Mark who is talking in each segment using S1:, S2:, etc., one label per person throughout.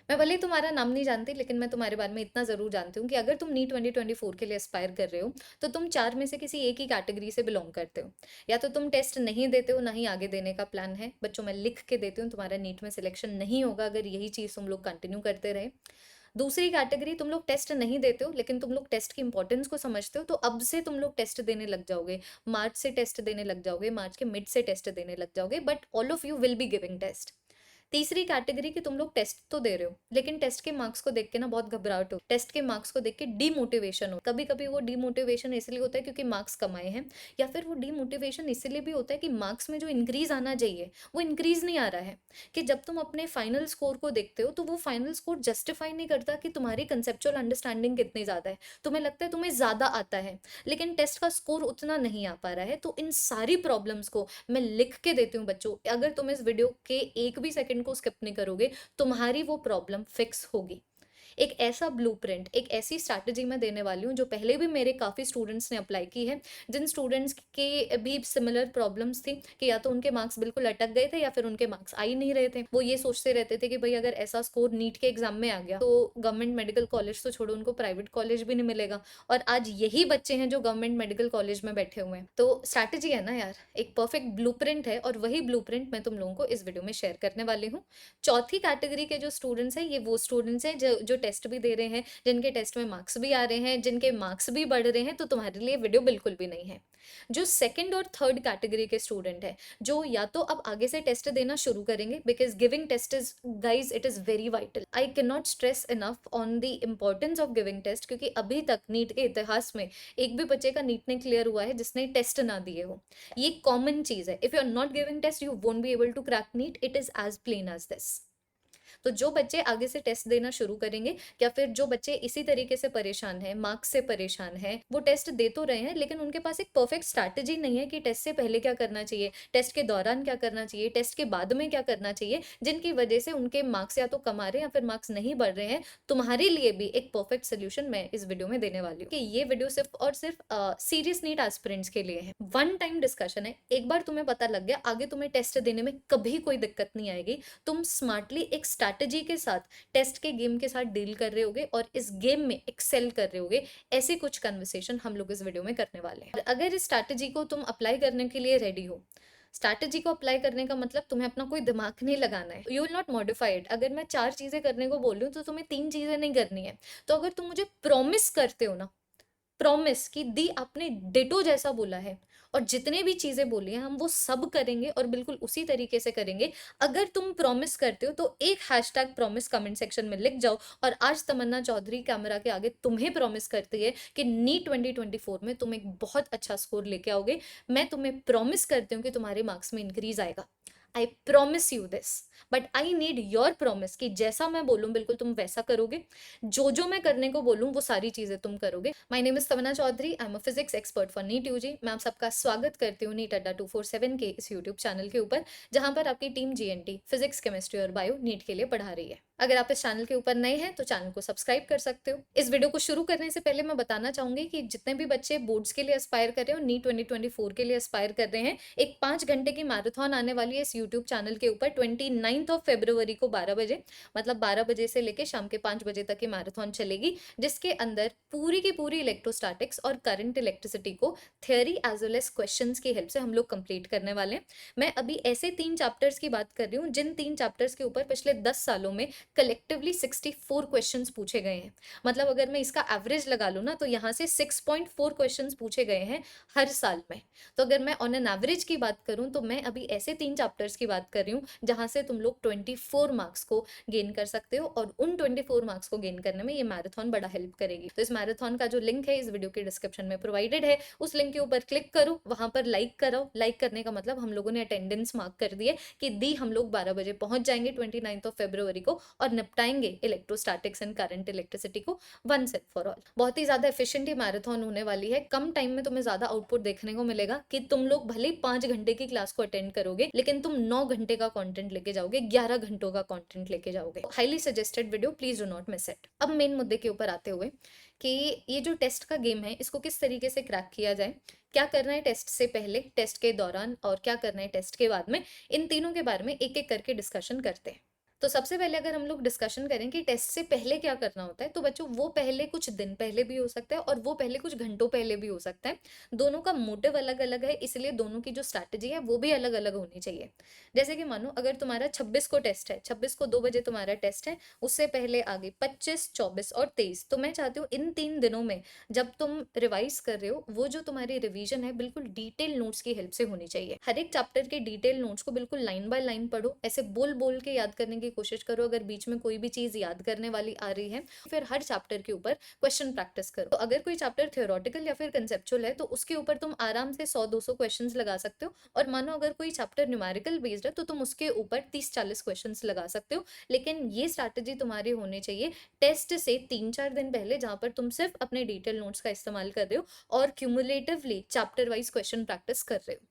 S1: मैं भले ही तुम्हारा नाम नहीं जानती, लेकिन मैं तुम्हारे बारे में इतना ज़रूर जानती हूँ कि अगर तुम नीट 2024 के लिए एस्पायर कर रहे हो, तो तुम 4 में से किसी एक ही कैटेगरी से बिलॉन्ग करते हो। या तो तुम टेस्ट नहीं देते हो, ना ही आगे देने का प्लान है। बच्चों, मैं लिख के देती हूँ, तुम्हारा नीट में सिलेक्शन नहीं होगा अगर यही चीज़ तुम लोग कंटिन्यू करते रहे। दूसरी कैटेगरी, तुम लोग टेस्ट नहीं देते हो, लेकिन तुम लोग टेस्ट की इंपॉर्टेंस को समझते हो, तो अब से तुम लोग टेस्ट देने लग जाओगे। मार्च से टेस्ट देने लग जाओगे, मार्च के मिड से टेस्ट देने लग जाओगे, but all of you will be giving test. तीसरी कैटेगरी कि तुम लोग टेस्ट तो दे रहे हो, लेकिन टेस्ट के मार्क्स को देख के ना बहुत घबराहट हो, टेस्ट के मार्क्स को देख के डीमोटिवेशन हो। कभी कभी वो डीमोटिवेशन इसलिए होता है क्योंकि मार्क्स कम आए हैं, या फिर वो डीमोटिवेशन इसलिए भी होता है कि मार्क्स में जो इंक्रीज आना चाहिए वो इंक्रीज नहीं आ रहा है। कि जब तुम अपने फाइनल स्कोर को देखते हो, तो वो फाइनल स्कोर जस्टिफाई नहीं करता कि तुम्हारी कंसेप्चुअल अंडरस्टैंडिंग कितनी ज़्यादा है। तुम्हें लगता है तुम्हें ज़्यादा आता है, लेकिन टेस्ट का स्कोर उतना नहीं आ पा रहा है। तो इन सारी प्रॉब्लम्स को मैं लिख के देती हूँ बच्चों। अगर तुम इस वीडियो के एक भी सेकंड को स्किप नहीं करोगे, तुम्हारी वो प्रॉब्लम फिक्स होगी। एक ऐसा ब्लूप्रिंट, एक ऐसी स्ट्रैटेजी मैं देने वाली हूँ जो पहले भी मेरे काफ़ी स्टूडेंट्स ने अप्लाई की है। जिन स्टूडेंट्स के भी सिमिलर प्रॉब्लम्स थी कि या तो उनके मार्क्स बिल्कुल अटक गए थे, या फिर उनके मार्क्स आ ही नहीं रहे थे। वो ये सोचते रहते थे कि भाई अगर ऐसा स्कोर नीट के एग्जाम में आ गया तो गवर्नमेंट मेडिकल कॉलेज तो छोड़ो, उनको प्राइवेट कॉलेज भी नहीं मिलेगा। और आज यही बच्चे हैं जो गवर्नमेंट मेडिकल कॉलेज में बैठे हुए हैं। तो स्ट्रैटेजी है ना यार, एक परफेक्ट ब्लूप्रिंट है, और वही ब्लूप्रिंट मैं तुम लोगों को इस वीडियो में शेयर करने वाली हूँ। चौथी कैटेगरी के जो स्टूडेंट्स हैं, ये वो स्टूडेंट्स हैं जो जो टेस्ट भी दे रहे हैं, जिनके टेस्ट में मार्क्स भी आ रहे हैं, जिनके मार्क्स भी बढ़ रहे हैं, तो तुम्हारे लिए वीडियो बिल्कुल भी नहीं है। जो सेकंड और थर्ड कैटेगरी के स्टूडेंट है, जो या तो अब आगे से टेस्ट देना शुरू करेंगे, because giving test is, guys, it is very vital. I can not stress enough on the importance of giving test, क्योंकि अभी तक नीट के इतिहास में एक भी बच्चे का नीट नहीं क्लियर हुआ है जिसने टेस्ट ना दिए हो। ये कॉमन चीज है। If you are not giving test, you won't be able to crack NEET. It is as plain as this. तो जो बच्चे आगे से टेस्ट देना शुरू करेंगे, या फिर जो बच्चे इसी तरीके से परेशान हैं, मार्क्स से परेशान हैं, वो टेस्ट दे तो रहे हैं, लेकिन उनके पास एक परफेक्ट स्ट्रैटेजी नहीं है कि टेस्ट से पहले क्या करना चाहिए, टेस्ट के दौरान क्या करना चाहिए, टेस्ट के बाद में क्या करना चाहिए, जिनकी वजह से उनके मार्क्स या तो कम आ रहे हैं या फिर मार्क्स नहीं बढ़ रहे हैं। तुम्हारे लिए भी एक परफेक्ट सोल्यूशन मैं इस वीडियो में देने वाली हूँ। कि ये वीडियो सिर्फ और सिर्फ सीरियस नीट एस्पिरेंट्स के लिए है। वन टाइम डिस्कशन है, एक बार तुम्हें पता लग गया, आगे तुम्हें टेस्ट देने में कभी कोई दिक्कत नहीं आएगी। तुम स्मार्टली एक स्ट्रैटेजी के साथ टेस्ट के गेम के साथ डील कर रहे होगे, और इस गेम में एक्सेल कर रहे होगे। ऐसे कुछ कन्वर्सेशन हम लोग इस वीडियो में करने वाले हैं। और अगर इस स्ट्रैटेजी को तुम अप्लाई करने के लिए रेडी हो, स्ट्रैटेजी को अप्लाई करने का मतलब तुम्हें अपना कोई दिमाग नहीं लगाना है। You will not modify it. अगर मैं 4 चीजें करने को बोल रही हूँ, तो तुम्हें 3 चीजें नहीं करनी है। तो अगर तुम मुझे प्रॉमिस करते हो ना, प्रॉमिस कि दी आपने डिटो जैसा बोला है, और जितने भी चीजें बोली हैं हम वो सब करेंगे, और बिल्कुल उसी तरीके से करेंगे। अगर तुम प्रॉमिस करते हो तो एक हैशटैग प्रॉमिस कमेंट सेक्शन में लिख जाओ। और आज तमन्ना चौधरी कैमरा के आगे तुम्हें प्रॉमिस करती है कि नीट 2024 में तुम एक बहुत अच्छा स्कोर लेके आओगे। मैं तुम्हें प्रॉमिस करती हूँ कि तुम्हारे मार्क्स में इंक्रीज आएगा। I promise you this. But I need your promise कि जैसा मैं बोलूँ बिल्कुल तुम वैसा करोगे। जो जो मैं करने को बोलूँ वो सारी चीजें तुम करोगे। My name is Tamanna Chaudhary, I am a physics expert for NEET UG. मैं आप सबका स्वागत करती हूँ नीट अड्डा 247 के इस यूट्यूब चैनल के ऊपर, जहां पर आपकी टीम जीएनटी फिजिक्स, केमिस्ट्री और बायो नीट के लिए पढ़ा रही है। अगर आप इस चैनल के ऊपर नए हैं तो चैनल को सब्सक्राइब कर सकते हो। इस वीडियो को शुरू करने से पहले मैं बताना चाहूंगी कि जितने भी बच्चे बोर्ड्स के लिए एस्पायर कर रहे हो, नीट 2024 के लिए एस्पायर कर रहे हैं, एक 5 घंटे की मैराथन आने वाली है इस यूट्यूब चैनल के ऊपर 29 को 12 बजे, मतलब 12 बजे से लेके शाम के 5 बजे तक की मैराथन चलेगी, जिसके अंदर पूरी की पूरी इलेक्ट्रोस्टैटिक्स और करंट इलेक्ट्रिसिटी को theory as well as questions की हेल्प से हम लोग कंप्लीट करने वाले हैं। मैं अभी ऐसे 3 चैप्टर्स की बात कर रही हूँ जिन 3 चैप्टर्स के ऊपर पिछले 10 सालों में कलेक्टिवली 64 क्वेश्चंस पूछे गए हैं। मतलब अगर मैं इसका एवरेज लगा लूँ ना, तो यहाँ से 6.4 क्वेश्चंस पूछे गए हैं हर साल में। तो अगर मैं ऑन एन एवरेज की बात करूँ, तो मैं अभी ऐसे 3 चैप्टर्स की बात कर रही हूँ जहाँ से तुम लोग 24 मार्क्स को गेन कर सकते हो, और उन 24 मार्क्स को गेन करने में ये मैराथन बड़ा हेल्प करेगी। तो इस मैराथन का जो लिंक है इस वीडियो के डिस्क्रिप्शन में प्रोवाइडेड है, उस लिंक के ऊपर क्लिक करो, वहां पर लाइक करो। लाइक करने का मतलब हम लोगों ने अटेंडेंस मार्क कर दी है कि दी हम लोग 12 बजे पहुंच जाएंगे 29 को, और निपटाएंगे इलेक्ट्रोस्टैटिक्स एंड करंट इलेक्ट्रिसिटी को वंस एंड फॉर ऑल। बहुत ही ज्यादा एफिशिएंट ही मैराथन होने वाली है। कम टाइम में तुम्हें ज्यादा आउटपुट देखने को मिलेगा कि तुम लोग भले 5 घंटे की क्लास को अटेंड करोगे, लेकिन तुम 9 घंटे का कंटेंट लेके जाओगे, 11 घंटों का कंटेंट लेके जाओगे। Highly suggested video, please do not miss it. अब मेन मुद्दे के ऊपर आते हुए कि ये जो टेस्ट का गेम है इसको किस तरीके से क्रैक किया जाए, क्या करना है टेस्ट से पहले, टेस्ट के दौरान, और क्या करना है टेस्ट के बाद में, इन तीनों के बारे में एक एक करके डिस्कशन करते हैं। तो सबसे पहले अगर हम लोग डिस्कशन करें कि टेस्ट से पहले क्या करना होता है, तो बच्चों वो पहले कुछ दिन पहले भी हो सकता है और वो पहले कुछ घंटों पहले भी हो सकता है। दोनों का मोटिव अलग-अलग है, इसलिए दोनों की जो स्ट्रैटेजी है वो भी अलग-अलग होनी चाहिए। जैसे कि मानो अगर तुम्हारा 26 को टेस्ट है, 26 को 2 बजे तुम्हारा टेस्ट है, उससे पहले आगे 25, 24 और 23, तो मैं चाहती हूँ इन 3 दिनों में जब तुम रिवाइज कर रहे हो, वो जो तुम्हारी रिवीजन है बिल्कुल डिटेल नोट्स की हेल्प से होनी चाहिए। हर एक चैप्टर के डिटेल नोट्स को बिल्कुल लाइन बाय लाइन पढ़ो, ऐसे बोल बोल के याद करने की कोशिश करो। अगर बीच में कोई भी चीज याद करने वाली आ रही है, फिर हर चैप्टर के ऊपर क्वेश्चन प्रैक्टिस करो। तो अगर कोई चैप्टर थियोरटिकल या फिर कंसेप्चुअल है, तो उसके ऊपर तुम आराम से 100-200 क्वेश्चन लगा सकते हो। और मानो अगर कोई चैप्टर न्यूमेरिकल बेस्ड है, तो तुम उसके ऊपर 30-40 क्वेश्चन लगा सकते हो। लेकिन ये स्ट्रैटेजी तुम्हारी होनी चाहिए टेस्ट से 3-4 दिन पहले, जहां पर तुम सिर्फ अपने डिटेल नोट्स का इस्तेमाल कर रहे हो और cumulatively chapter wise question practice कर रहे हो।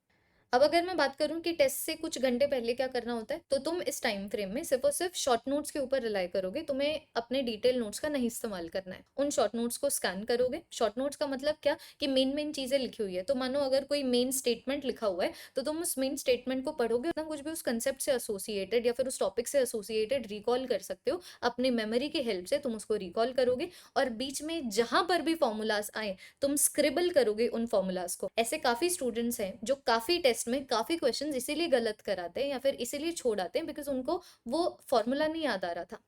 S1: अब अगर मैं बात करूं कि टेस्ट से कुछ घंटे पहले क्या करना होता है, तो तुम इस टाइम फ्रेम में सिर्फ और सिर्फ शॉर्ट नोट्स के ऊपर रिलाई करोगे। तुम्हें अपने डिटेल नोट्स का नहीं इस्तेमाल करना है। उन शॉर्ट नोट्स को स्कैन करोगे। शॉर्ट नोट्स का मतलब क्या, कि मेन मेन चीजें लिखी हुई है। तो मानो अगर कोई मेन स्टेटमेंट लिखा हुआ है, तो तुम उस मेन स्टेटमेंट को पढ़ोगे, ना कुछ भी उस कंसेप्ट से एसोसिएटेड या फिर उस टॉपिक से एसोसिएटेड रिकॉल कर सकते हो। अपनी मेमोरी की हेल्प से तुम उसको रिकॉल करोगे, और बीच में जहां पर भी फॉर्मूलाज आए, तुम स्क्रिबल करोगे उन फॉर्मूलाज को। ऐसे काफी स्टूडेंट्स हैं जो काफी टेस्ट में काफी क्वेश्चंस इसीलिए गलत कराते हैं या फिर इसीलिए छोड़ आते हैं, बिकॉज उनको वो फॉर्मूला नहीं याद आ रहा था।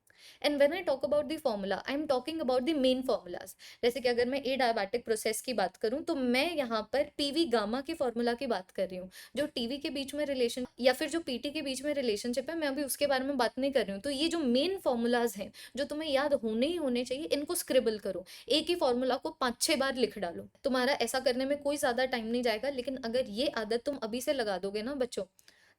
S1: And when I talk about the formula, I am talking about the main formulas. जैसे कि अगर मैं ए डायबिटिक प्रोसेस की बात करूं, तो मैं यहाँ पर पीवी गामा के फॉर्मूला की बात कर रही हूँ। जो टीवी के बीच में रिलेशन या फिर जो पीटी के बीच में रिलेशनशिप है, मैं अभी उसके बारे में बात नहीं कर रही हूँ। तो ये जो मेन फॉर्मूलाज हैं, जो तुम्हें याद होने ही होने चाहिए, इनको स्क्रिबल करो। एक ही फॉर्मूला को 5-6 बार लिख डालो। तुम्हारा ऐसा करने में कोई ज्यादा टाइम नहीं जाएगा, लेकिन अगर ये आदत तुम अभी से लगा दोगे ना बच्चों,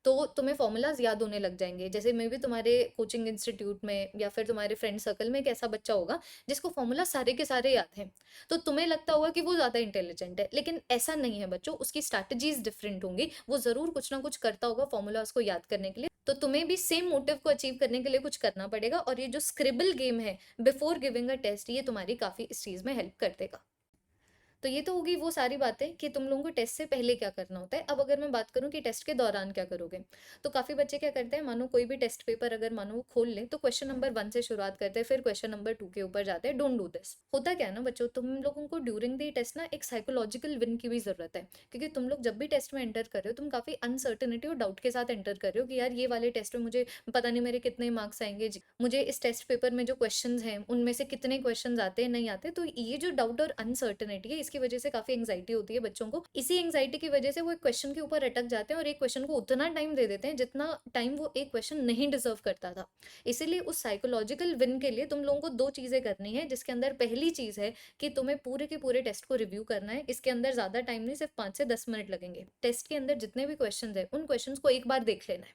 S1: तो तुम्हें फॉर्मूलाज याद होने लग जाएंगे। जैसे मे भी तुम्हारे कोचिंग इंस्टीट्यूट में या फिर तुम्हारे फ्रेंड सर्कल में एक ऐसा बच्चा होगा जिसको फॉर्मूला सारे के सारे याद हैं। तो तुम्हें लगता होगा कि वो ज्यादा इंटेलिजेंट है, लेकिन ऐसा नहीं है बच्चों। उसकी स्ट्रैटेजीज डिफरेंट होंगी। वो जरूर कुछ ना कुछ करता होगा फॉर्मूलाज को याद करने के लिए। तो तुम्हें भी सेम मोटिव को अचीव करने के लिए कुछ करना पड़ेगा, और ये जो स्क्रिबल गेम है बिफोर गिविंग अ टेस्ट, ये तुम्हारी काफी इस चीज में हेल्प कर देगा। तो ये तो होगी वो सारी बातें कि तुम लोगों को टेस्ट से पहले क्या करना होता है। अब अगर मैं बात करूं कि टेस्ट के दौरान क्या करोगे, तो काफी बच्चे क्या करते हैं, मानो कोई भी टेस्ट पेपर अगर मानो वो खोल ले, तो क्वेश्चन नंबर 1 से शुरुआत करते हैं, फिर क्वेश्चन नंबर 2 के ऊपर जाते हैं। Don't do this. होता क्या है ना बच्चों, तुम लोगों को ड्यूरिंग द टेस्ट ना एक साइकोलॉजिकल विन की भी जरूरत है। क्योंकि तुम लोग जब भी टेस्ट में एंटर कर रहे हो, तुम काफी अनसर्टेनिटी और डाउट के साथ एंटर कर रहे हो कि यार ये वाले टेस्ट में मुझे पता नहीं मेरे कितने मार्क्स आएंगे, मुझे इस टेस्ट पेपर में जो क्वेश्चंस हैं उनमें से कितने क्वेश्चंस आते हैं नहीं आते। तो ये जो डाउट और अनसर्टेनिटी है, इसकी वजह से काफी एंग्जाइटी होती है बच्चों को। इसी एंग्जाइटी की वजह से वो एक क्वेश्चन के ऊपर अटक जाते हैं और एक क्वेश्चन को उतना टाइम दे देते हैं जितना टाइम वो एक क्वेश्चन नहीं डिजर्व करता था। इसीलिए उस साइकोलॉजिकल विन के लिए तुम लोगों को 2 चीजें करनी है, जिसके अंदर पहली चीज है कि तुम्हें पूरे के पूरे टेस्ट को रिव्यू करना है। इसके अंदर ज्यादा टाइम नहीं, सिर्फ 5 से 10 मिनट लगेंगे। टेस्ट के अंदर जितने भी क्वेश्चन है, उन क्वेश्चन को एक बार देख लेना है।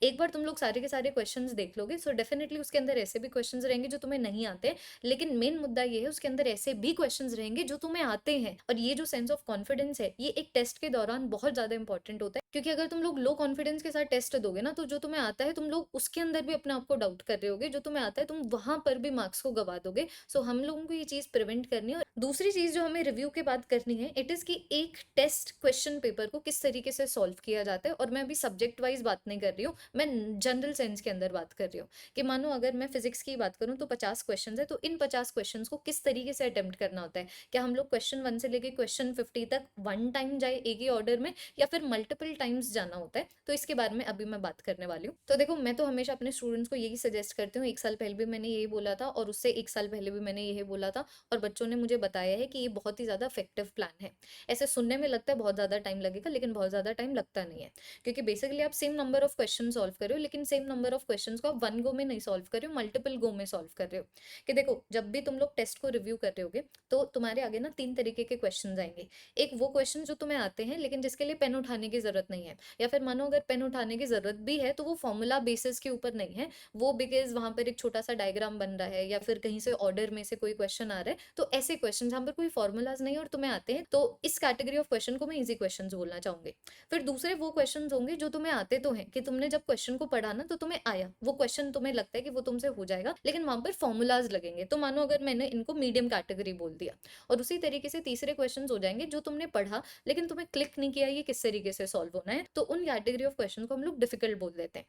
S1: एक बार तुम लोग सारे के सारे क्वेश्चंस देख लोगे, सो डेफिनेटली उसके अंदर ऐसे भी क्वेश्चंस रहेंगे जो तुम्हें नहीं आते। लेकिन मेन मुद्दा ये है, उसके अंदर ऐसे भी क्वेश्चंस रहेंगे जो तुम्हें आते हैं। और ये जो सेंस ऑफ कॉन्फिडेंस है, ये एक टेस्ट के दौरान बहुत ज्यादा इंपॉर्टेंट होता है। क्योंकि अगर तुम लोग लो कॉन्फिडेंस के साथ टेस्ट दोगे ना, तो जो तुम्हें आता है तुम लोग उसके अंदर भी अपने आप को डाउट कर रहे होगे। जो तुम्हें आता है तुम वहां पर भी मार्क्स को गवा दोगे। सो हम लोगों को ये चीज प्रिवेंट करनी है। और दूसरी चीज जो हमें रिव्यू के बाद करनी है, इट इज कि एक टेस्ट क्वेश्चन पेपर को किस तरीके से सॉल्व किया जाता है। और मैं अभी सब्जेक्ट वाइज बात नहीं कर रही हूँ, मैं जनरल सेंस के अंदर बात कर रही हूँ। कि मानो अगर मैं फिजिक्स की बात करूँ, तो 50 क्वेश्चन है, तो इन 50 क्वेश्चन को किस तरीके से अटेम्प्ट करना होता है। क्या हम लोग क्वेश्चन 1 से लेके क्वेश्चन 50 तक वन टाइम जाए एक ही ऑर्डर में, या फिर मल्टीपल टाइम्स जाना होता है। तो इसके बारे में अभी मैं बात करने वाली हूँ। तो देखो, मैं तो हमेशा अपने स्टूडेंट्स को यही सजेस्ट करती हूँ। 1 साल पहले भी मैंने यही बोला था, और उससे 1 साल पहले भी मैंने यही बोला था, और बच्चों ने मुझे बताया है कि ये बहुत ही ज्यादा इफेक्टिव प्लान है। ऐसे सुनने में लगता है बहुत ज्यादा टाइम लगेगा, लेकिन बहुत ज्यादा टाइम लगता नहीं है। क्योंकि बेसिकली आप same number of question solve कर रहे हो, लेकिन सेम नंबर ऑफ क्वेश्चंस को आप 1 गो में नहीं सॉल्व कर रहे हो, मल्टीपल गो में सॉल्व कर रहे हो। कि देखो, जब भी तुम लोग टेस्ट को रिव्यू कर रहे होगे, तो तुम्हारे आगे ना 3 तरीके के क्वेश्चन आएंगे। एक वो क्वेश्चन जो तुम्हें आते हैं, लेकिन जिसके लिए पेन उठाने की जरूरत नहीं है। या फिर मानो अगर पेन उठाने की जरूरत भी है, तो वो फॉर्मूला बेसिस के ऊपर नहीं है। वो बिकॉज वहां पर एक छोटा सा डायग्राम बन रहा है, या फिर कहीं से ऑर्डर में से कोई क्वेश्चन आ रहा है। तो ऐसे क्वेश्चन जहां पर कोई फॉर्मूलाज नहीं और तुम्हें आते हैं, तो इस कैटेगरी ऑफ क्वेश्चन को मैं इजी क्वेश्चन बोलना चाहूंगी। फिर दूसरे वो क्वेश्चंस होंगे जो तुम्हें आते तो हैं, कि तुमने जब क्वेश्चन को पढ़ा ना, तो तुम्हें आया वो क्वेश्चन, तुम्हें लगता है कि वो तुमसे हो जाएगा, लेकिन वहां पर फॉर्मूलाज लगेंगे। तो मानो अगर मैंने इनको मीडियम कैटेगरी बोल दिया। और उसी तरीके से तीसरे क्वेश्चंस हो जाएंगे जो तुमने पढ़ा, लेकिन तुम्हें क्लिक नहीं किया ये किस तरीके से सॉल्व होना है, तो उन कैटेगरी ऑफ क्वेश्चन को हम लोग डिफिकल्ट बोल देते हैं।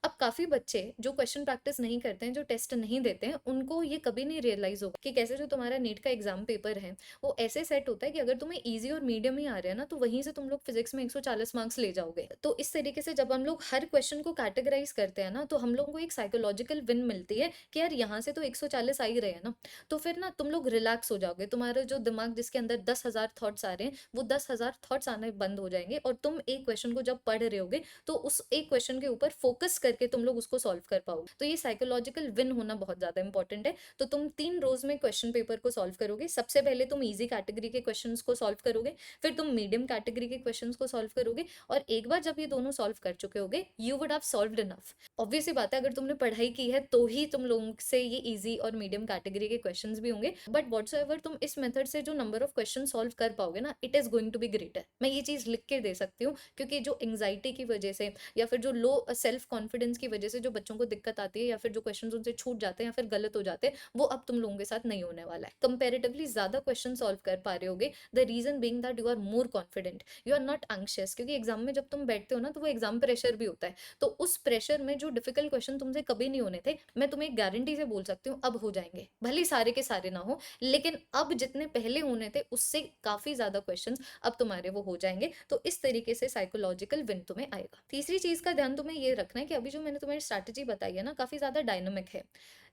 S1: अब काफ़ी बच्चे जो क्वेश्चन प्रैक्टिस नहीं करते हैं, जो टेस्ट नहीं देते हैं, उनको ये कभी नहीं रियलाइज़ होगा कि कैसे जो तुम्हारा नीट का एग्ज़ाम पेपर है, वो ऐसे सेट होता है कि अगर तुम्हें ईज़ी और मीडियम ही आ रहा है ना, तो वहीं से तुम लोग फिज़िक्स में 140 मार्क्स ले जाओगे। तो इस तरीके से जब हम लोग हर क्वेश्चन को कैटेगराइज़ करते हैं ना, तो हम लोगों को एक साइकोलॉजिकल विन मिलती है कि यार यहाँ से तो 140 आ ही रहे हैं ना, तो फिर ना तुम लोग रिलैक्स हो जाओगे। तुम्हारा जो दिमाग जिसके अंदर 10,000 थॉट्स आ रहे हैं, वो 10,000 थॉट्स आने बंद हो जाएँगे और तुम एक क्वेश्चन को जब पढ़ रहे होगे, तो उस एक क्वेश्चन के ऊपर फोकस करके तुम लोग उसको सॉल्व कर पाओगे। तो ये साइकोलॉजिकल विन होना बहुत ज़्यादा इंपॉर्टेंट है। तो तुम 3 रोज़ में क्वेश्चन पेपर को सॉल्व करोगे। सबसे पहले तुम ईज़ी कैटेगरी के क्वेश्चंस को सॉल्व करोगे, फिर तुम मीडियम कैटेगरी के क्वेश्चंस को सॉल्व करोगे और एक बार जब ये दोनों सॉल्व कर चुके होगे, you would have solved enough. Obvious सी बात है, अगर तुमने पढ़ाई की है तो ही तुम लोगों से ये ईज़ी और मीडियम कैटेगरी के क्वेश्चंस भी होंगे। बट व्हाटसोएवर तुम इस मेथड से जो नंबर ऑफ क्वेश्चन सॉल्व कर पाओगे ना, it is going to be greater. मैं ये चीज़ लिख के दे सकती हूँ, क्योंकि जो एंग्जायटी की वजह से या फिर जो लो सेल्फ कॉन्फिडेंस की वजह से जो बच्चों को दिक्कत आती है या फिर जो क्वेश्चंस उनसे छूट जाते हैं या फिर गलत हो जाते हैं, वो अब तुम लोगों के साथ नहीं होने वाला है। कंपैरेटिवली ज़्यादा क्वेश्चन सॉल्व कर पा रहे होगे, the reason being that you are more confident, you are not anxious. क्योंकि एग्जाम में जब तुम बैठते हो ना, तो वो एग्जाम प्रेशर भी होता है। तो उस प्रेशर में जो डिफिकल्ट क्वेश्चन तुमसे कभी नहीं होने थे, मैं तुम्हें एक गारंटी से बोल सकती हूँ अब हो जाएंगे। भले ही सारे के सारे ना हो, लेकिन अब जितने पहले होने थे उससे काफ़ी ज़्यादा क्वेश्चंस अब तुम्हारे वो हो जाएंगे। तो इस तरीके से साइकोलॉजिकल विन तुम्हें आएगा। तीसरी चीज़ का ध्यान तुम्हें ये रखना है कि अभी जो मैंने तुम्हें स्ट्रैटेजी बताई है ना, काफ़ी ज़्यादा डायनामिक है।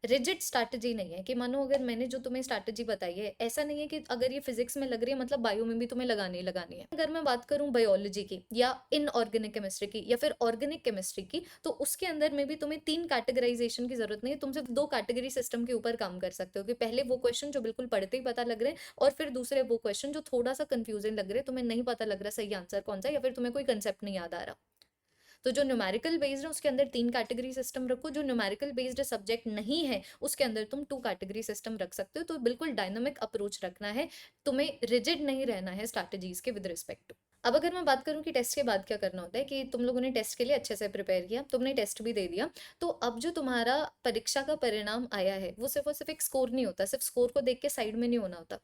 S1: रिजिड स्ट्रैटेजी नहीं है कि मानो अगर मैंने जो तुम्हें स्ट्रैटेजी बताई है, ऐसा नहीं है कि अगर ये फिजिक्स में लग रही है मतलब बायो में भी तुम्हें लगानी ही लगानी है। अगर मैं बात करूं बायोलॉजी की या इनऑर्गेनिक केमिस्ट्री की या फिर ऑर्गेनिक केमिस्ट्री की, तो उसके अंदर में भी तुम्हें 3 कैटेगराइजेशन की जरूरत नहीं है। तुम सिर्फ 2 कैटेगरी सिस्टम के ऊपर काम कर सकते हो कि पहले वो क्वेश्चन जो बिल्कुल पढ़ते ही पता लग रहे हैं, और फिर दूसरे वो क्वेश्चन जो थोड़ा सा कंफ्यूजिंग लग रहे हैं, तुम्हें नहीं पता लग रहा सही आंसर कौन सा है या फिर तुम्हें कोई कंसेप्ट नहीं याद आ रहा। तो जो न्यूमेरिकल बेस्ड है उसके अंदर 3 कैटेगरी सिस्टम रखो, जो न्यूमेरिकल बेस्ड सब्जेक्ट नहीं है उसके अंदर तुम 2 कैटेगरी सिस्टम रख सकते हो। तो बिल्कुल डायनामिक अप्रोच रखना है, तुम्हें रिजिड नहीं रहना है स्ट्रैटेजीज के विद रिस्पेक्ट टू। अब अगर मैं बात करूं कि टेस्ट के बाद क्या करना होता है, कि तुम लोगों ने टेस्ट के लिए अच्छे से प्रिपेयर किया, तुमने टेस्ट भी दे दिया, तो अब जो तुम्हारा परीक्षा का परिणाम आया है वो सिर्फ और सिर्फ एक स्कोर नहीं होता। सिर्फ स्कोर को देख के साइड में नहीं होना होता।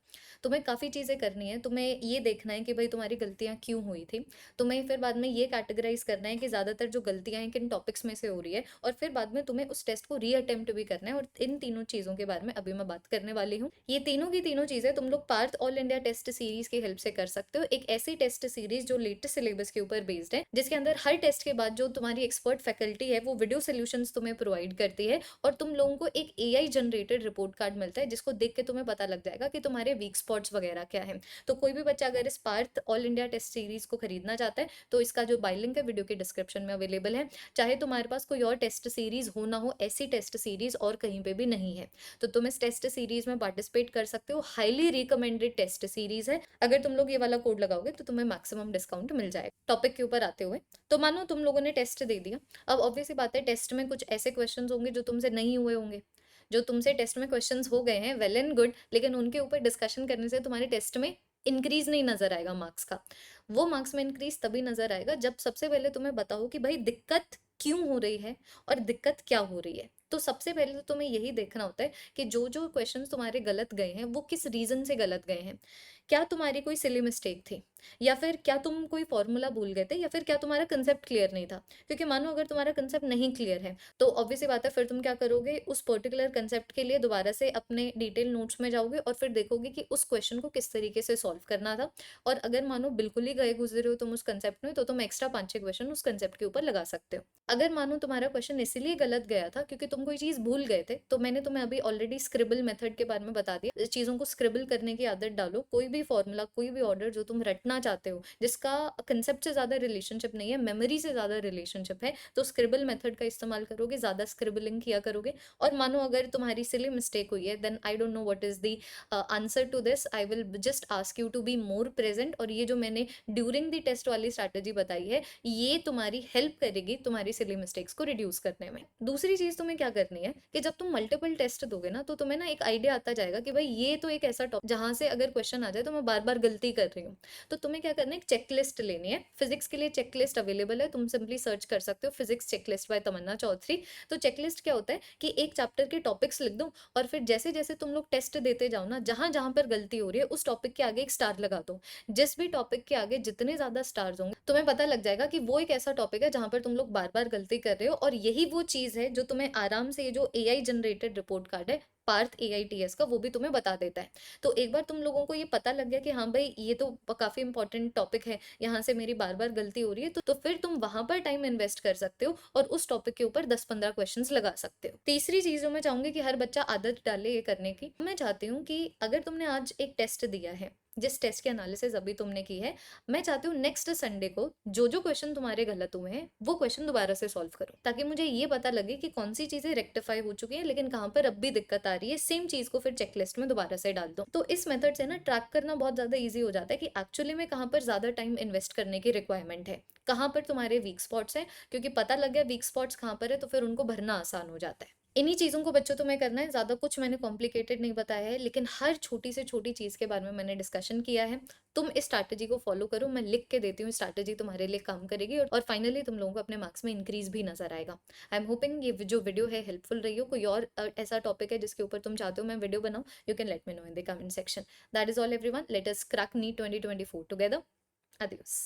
S1: तुम्हें काफ़ी चीज़ें करनी है। तुम्हें ये देखना है कि भाई तुम्हारी गलतियाँ क्यों हुई थी। तुम्हें फिर बाद में ये कैटेगराइज करना है कि ज़्यादातर जो गलतियाँ हैं किन टॉपिक्स में से हो रही है, और फिर बाद में तुम्हें उस टेस्ट को रीअटेम्प्ट भी करना है। और इन तीनों चीज़ों के बारे में अभी मैं बात करने वाली हूँ। ये तीनों की तीनों चीज़ें तुम लोग Parth all India test series की हेल्प से कर सकते हो। एक ऐसी टेस्ट सीरीज जो लेटेस्ट सिलेबस के ऊपर बेस्ड है, जिसके अंदर हर टेस्ट के बाद जो तुम्हारी एक्सपर्ट फैकल्टी है वो वीडियो सोल्यूशंस तुम्हें प्रोवाइड करती है, और तुम लोगों को एक एआई जनरेटेड रिपोर्ट कार्ड मिलता है जिसको देख के तुम्हें पता लग जाएगा कि तुम्हारे वीक स्पॉट्स वगैरह क्या है। तो कोई भी बच्चा अगर इस Parth all India test series को खरीदना चाहता है, तो इसका जो बाय लिंक है वीडियो के डिस्क्रिप्शन में अवेलेबल है। चाहे तुम्हारे पास कोई और टेस्ट सीरीज हो ना हो, ऐसी टेस्ट सीरीज और कहीं पे भी नहीं है, तो तुम इस टेस्ट सीरीज में पार्टिसिपेट कर सकते हो। हाईली रिकमेंडेड टेस्ट सीरीज है। अगर तुम लोग ये वाला कोड लगाओगे तो तुम्हें मैक्सिमम डिस्काउंट मिल जाएगा। टॉपिक के ऊपर आते हुए, तो मानो तुम लोगों ने टेस्ट दे दिया। अब ऑब्वियस सी बात है, टेस्ट में कुछ ऐसे क्वेश्चंस होंगे जो तुमसे नहीं हुए होंगे। जो तुमसे टेस्ट में क्वेश्चंस हो गए हैं, वेल एंड गुड, लेकिन उनके ऊपर डिस्कशन करने से तुम्हारे टेस्ट में इंक्रीज नहीं नजर आएगा मार्क्स का। वो मार्क्स में इंक्रीज तभी नजर आएगा जब सबसे पहले तुम्हें बताओ कि भाई दिक्कत क्यों हो रही है और दिक्कत क्या हो रही है। तो सबसे पहले तो तुम्हें यही देखना होता है कि जो जो क्वेश्चंस तुम्हारे गलत गए हैं वो किस रीजन से गलत गए हैं। क्या तुम्हारी कोई सिली मिस्टेक थी, या फिर क्या तुम कोई फॉर्मूला भूल गए थे, या फिर क्या तुम्हारा कंसेप्ट क्लियर नहीं था। क्योंकि मानो अगर तुम्हारा कंसेप्ट नहीं क्लियर है, तो ऑब्वियस सी बात है, फिर तुम क्या करोगे, उस पर्टिकुलर कंसेप्ट के लिए दोबारा से अपने डिटेल नोट्स में जाओगे और फिर देखोगे कि उस क्वेश्चन को किस तरीके से सॉल्व करना था। और अगर मानो बिल्कुल ही गए गुजरे हो तुम उस कंसेप्ट में, तो तुम एक्स्ट्रा 5-6 क्वेश्चन उस कंसेप्ट के ऊपर लगा सकते हो। अगर मानो तुम्हारा क्वेश्चन इसीलिए गलत गया था क्योंकि तुम कोई चीज भूल गए थे, तो मैंने तुम्हें अभी ऑलरेडी स्क्रिबल मेथड के बारे में बता दिया। चीजों को स्क्रिबल करने की आदत डालो। कोई भी फॉर्मूला, कोई भी ऑर्डर जो तुम रटना चाहते हो, जिसका कंसेप्ट से ज्यादा रिलेशनशिप नहीं है, मेमोरी से ज्यादा रिलेशनशिप है, तो स्क्रिबल मेथड का इस्तेमाल करोगे, ज्यादा स्क्रिबलिंग किया करोगे। और मानो अगर तुम्हारी सिली मिस्टेक हुई है, then I don't know what is the answer to this. I will just ask you to be more present. और ये जो मैंने ड्यूरिंग द टेस्ट वाली स्ट्रैटेजी बताई है, ये तुम्हारी हेल्प करेगी तुम्हारी सिली मिस्टेक्स को रिड्यूस करने में। दूसरी चीज तुम्हें क्या क्या करनी है कि जब तुम मल्टीपल टेस्ट दोगे ना, तो तुम्हें ना एक आइडिया आता जाएगा कि भाई ये तो एक ऐसा टॉपिक जहाँ से अगर क्वेश्चन आ जाए तो मैं बार बार गलती कर रही हूँ। तो तुम्हें क्या करना है, एक चेकलिस्ट लेनी है। फिजिक्स के लिए चेकलिस्ट अवेलेबल है, तुम सिंपली सर्च कर सकते हो फिजिक्स चेकलिस्ट बाय तमन्ना चौधरी। तो चेकलिस्ट क्या होता है कि एक चैप्टर के टॉपिक्स लिख दो, और फिर जैसे जैसे तुम लोग टेस्ट देते जाओ ना, जहां जहां पर गलती हो रही है उस टॉपिक के आगे एक स्टार लगा दो। जिस भी टॉपिक के आगे जितने ज्यादा स्टार्स होंगे, तुम्हें पता लग जाएगा कि वो एक ऐसा टॉपिक है जहां पर तुम लोग बार बार गलती कर रहे हो, और यही वो चीज है जो तुम्हें आराम से, ये जो एआई जनरेटेड रिपोर्ट कार्ड है पार्थ एआईटीएस का, वो भी तुम्हें बता देता है। तो एक बार तुम लोगों को ये पता लग गया कि हाँ भाई ये तो काफी इंपॉर्टेंट टॉपिक है, यहाँ से मेरी बार बार गलती हो रही है, तो फिर तुम वहां पर टाइम इन्वेस्ट कर सकते हो और उस टॉपिक के ऊपर 10-15 क्वेश्चंस लगा सकते हो। तीसरी चीज जो मैं चाहूंगी कि हर बच्चा आदत डाले ये करने की, मैं चाहती हूँ कि अगर तुमने आज एक टेस्ट दिया है, जिस टेस्ट की एनालिसिस अभी तुमने की है, मैं चाहती हूँ नेक्स्ट संडे को जो जो क्वेश्चन तुम्हारे गलत हुए हैं वो क्वेश्चन दोबारा से सॉल्व करो, ताकि मुझे ये पता लगे कि कौन सी चीजें रेक्टिफाई हो चुकी हैं लेकिन कहाँ पर अब भी दिक्कत आ रही है, सेम चीज को फिर चेकलिस्ट में दोबारा से डाल दो। तो इस मेथड से ना ट्रैक करना बहुत ज्यादा ईजी हो जाता है कि एक्चुअली में कहाँ पर ज्यादा टाइम इन्वेस्ट करने की रिक्वायरमेंट है, कहाँ पर तुम्हारे वीक स्पॉट्स हैं, क्योंकि पता लग गया वीक स्पॉट्स कहाँ पर है तो फिर उनको भरना आसान हो जाता है। इन्हीं चीज़ों को बच्चों तुम्हें करना है, ज़्यादा कुछ मैंने कॉम्प्लिकेटेड नहीं बताया है, लेकिन हर छोटी से छोटी चीज़ के बारे में मैंने डिस्कशन किया है। तुम इस स्ट्रैटेजी को फॉलो करो, मैं लिख के देती हूँ स्ट्रैटेजी तुम्हारे लिए काम करेगी, और फाइनली तुम लोगों को अपने मार्क्स में इंक्रीज भी नजर आएगा। आई एम होपिंग ये जो वीडियो है हेल्पफुल रही हो। कोई और ऐसा टॉपिक है जिसके ऊपर तुम चाहते हो मैं वीडियो बनाऊँ, you can let me know in the comment section. That is all everyone, let us crack NEET 2024 together. Adios.